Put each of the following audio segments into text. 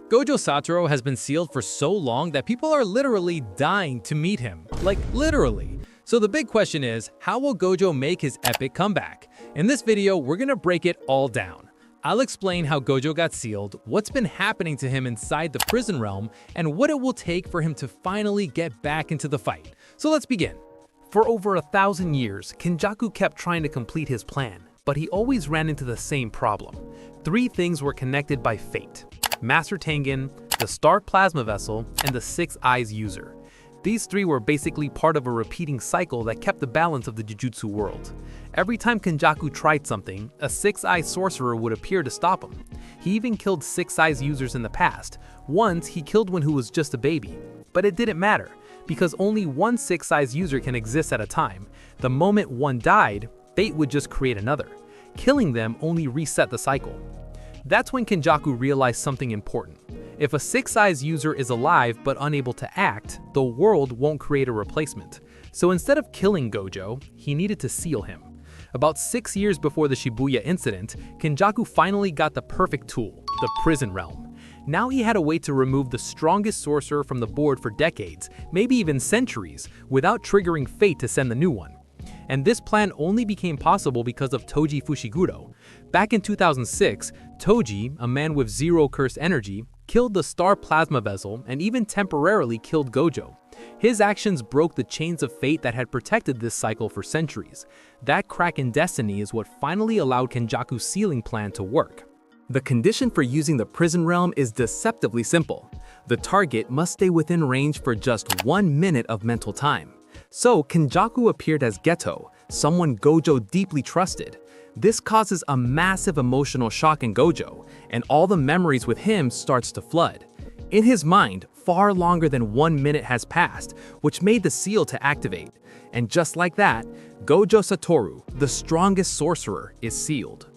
Gojo Satoru has been sealed for so long that people are literally dying to meet him. Like, literally. So the big question is, how will Gojo make his epic comeback? In this video, we're gonna break it all down. I'll explain how Gojo got sealed, what's been happening to him inside the prison realm, and what it will take for him to finally get back into the fight. So let's begin. For over 1,000 years, Kenjaku kept trying to complete his plan, but he always ran into the same problem. 3 things were connected by fate: Master Tengen, the Star Plasma Vessel, and the Six Eyes User. These 3 were basically part of a repeating cycle that kept the balance of the Jujutsu world. Every time Kenjaku tried something, a Six-Eye sorcerer would appear to stop him. He even killed Six Eyes users in the past. Once, he killed one who was just a baby. But it didn't matter, because only one Six Eyes user can exist at a time. The moment one died, fate would just create another. Killing them only reset the cycle. That's when Kenjaku realized something important. If a Six Eyes user is alive but unable to act, the world won't create a replacement. So instead of killing Gojo, he needed to seal him. About 6 years before the Shibuya incident, Kenjaku finally got the perfect tool, the prison realm. Now he had a way to remove the strongest sorcerer from the board for decades, maybe even centuries, without triggering fate to send the new one. And this plan only became possible because of Toji Fushiguro. Back in 2006, Toji, a man with 0 cursed energy, killed the Star Plasma Vessel and even temporarily killed Gojo. His actions broke the chains of fate that had protected this cycle for centuries. That crack in destiny is what finally allowed Kenjaku's sealing plan to work. The condition for using the prison realm is deceptively simple. The target must stay within range for just 1 minute of mental time. So Kenjaku appeared as Geto, someone Gojo deeply trusted. This causes a massive emotional shock in Gojo, and all the memories with him starts to flood. In his mind, far longer than 1 minute has passed, which made the seal to activate. And just like that, Gojo Satoru, the strongest sorcerer, is sealed.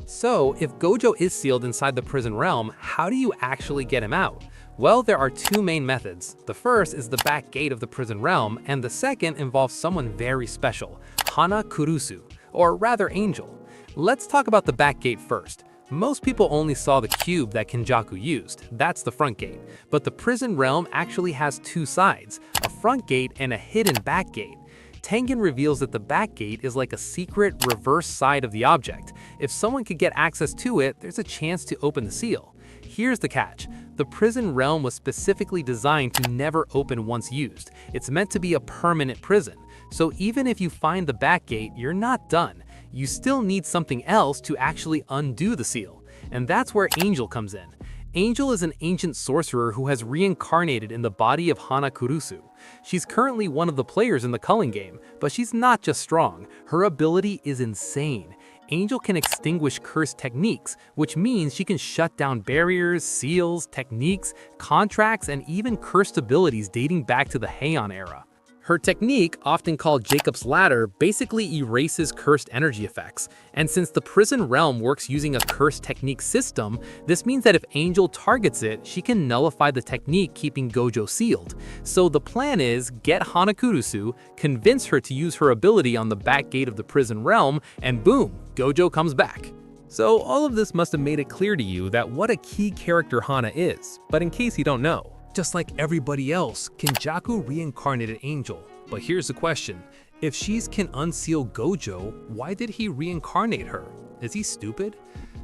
So, if Gojo is sealed inside the prison realm, how do you actually get him out? Well, there are 2 main methods. The first is the back gate of the prison realm, and the second involves someone very special, Hana Kurusu, or rather Angel. Let's talk about the back gate first. Most people only saw the cube that Kenjaku used, that's the front gate. But the prison realm actually has 2 sides, a front gate and a hidden back gate. Tengen reveals that the back gate is like a secret reverse side of the object. If someone could get access to it, there's a chance to open the seal. Here's the catch. The prison realm was specifically designed to never open once used. It's meant to be a permanent prison. So even if you find the back gate, you're not done. You still need something else to actually undo the seal. And that's where Angel comes in. Angel is an ancient sorcerer who has reincarnated in the body of Hana Kurusu. She's currently one of the players in the culling game, but she's not just strong. Her ability is insane. Angel can extinguish cursed techniques, which means she can shut down barriers, seals, techniques, contracts, and even cursed abilities dating back to the Heian era. Her technique, often called Jacob's Ladder, basically erases cursed energy effects. And since the prison realm works using a cursed technique system, this means that if Angel targets it, she can nullify the technique keeping Gojo sealed. So the plan is, get Hana Kurusu, convince her to use her ability on the back gate of the prison realm, and boom, Gojo comes back. So all of this must have made it clear to you that what a key character Hana is, but in case you don't know, just like everybody else, Kenjaku reincarnated Angel. But here's the question. If she can unseal Gojo, why did he reincarnate her? Is he stupid?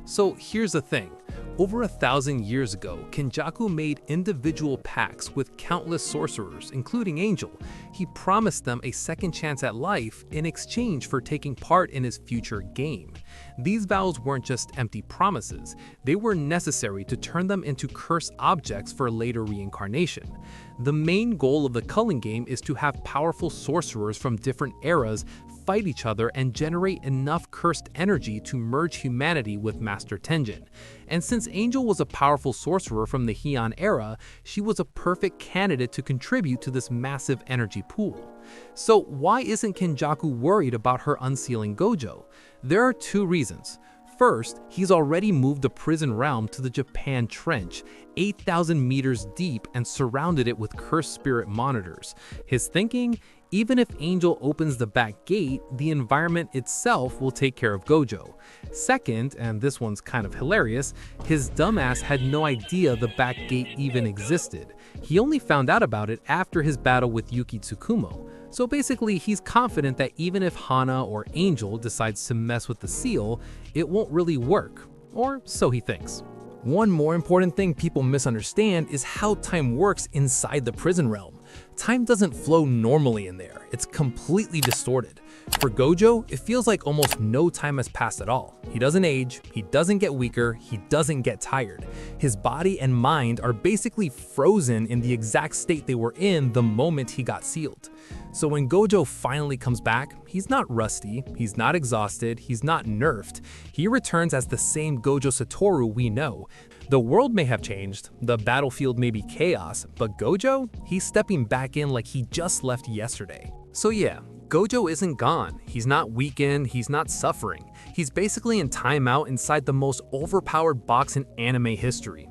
So here's the thing. Over 1,000 years ago, Kenjaku made individual pacts with countless sorcerers, including Angel. He promised them a second chance at life in exchange for taking part in his future game. These vows weren't just empty promises, they were necessary to turn them into cursed objects for later reincarnation. The main goal of the culling game is to have powerful sorcerers from different eras fight each other and generate enough cursed energy to merge humanity with Master Tengen. And since Angel was a powerful sorcerer from the Heian era, she was a perfect candidate to contribute to this massive energy pool. So why isn't Kenjaku worried about her unsealing Gojo? There are 2 reasons. First, he's already moved the prison realm to the Japan Trench, 8,000 meters deep, and surrounded it with cursed spirit monitors. His thinking? Even if Angel opens the back gate, the environment itself will take care of Gojo. Second, and this one's kind of hilarious, his dumbass had no idea the back gate even existed. He only found out about it after his battle with Yuki Tsukumo. So basically, he's confident that even if Hana or Angel decides to mess with the seal, it won't really work. Or so he thinks. One more important thing people misunderstand is how time works inside the prison realm. Time doesn't flow normally in there, it's completely distorted. For Gojo, it feels like almost no time has passed at all. He doesn't age, he doesn't get weaker, he doesn't get tired. His body and mind are basically frozen in the exact state they were in the moment he got sealed. So when Gojo finally comes back, he's not rusty, he's not exhausted, he's not nerfed. He returns as the same Gojo Satoru we know. The world may have changed, the battlefield may be chaos, but Gojo, he's stepping back in like he just left yesterday. So yeah, Gojo isn't gone, he's not weakened, he's not suffering. He's basically in timeout inside the most overpowered box in anime history.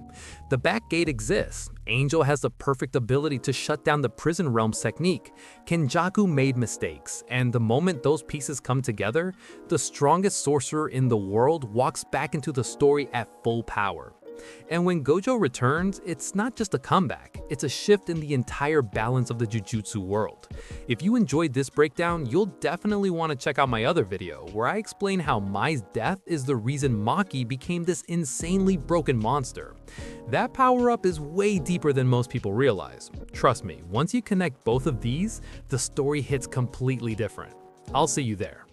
The back gate exists. Angel has the perfect ability to shut down the prison realm's technique. Kenjaku made mistakes, and the moment those pieces come together, the strongest sorcerer in the world walks back into the story at full power. And when Gojo returns, it's not just a comeback, it's a shift in the entire balance of the Jujutsu world. If you enjoyed this breakdown, you'll definitely want to check out my other video, where I explain how Mai's death is the reason Maki became this insanely broken monster. That power-up is way deeper than most people realize. Trust me, once you connect both of these, the story hits completely different. I'll see you there.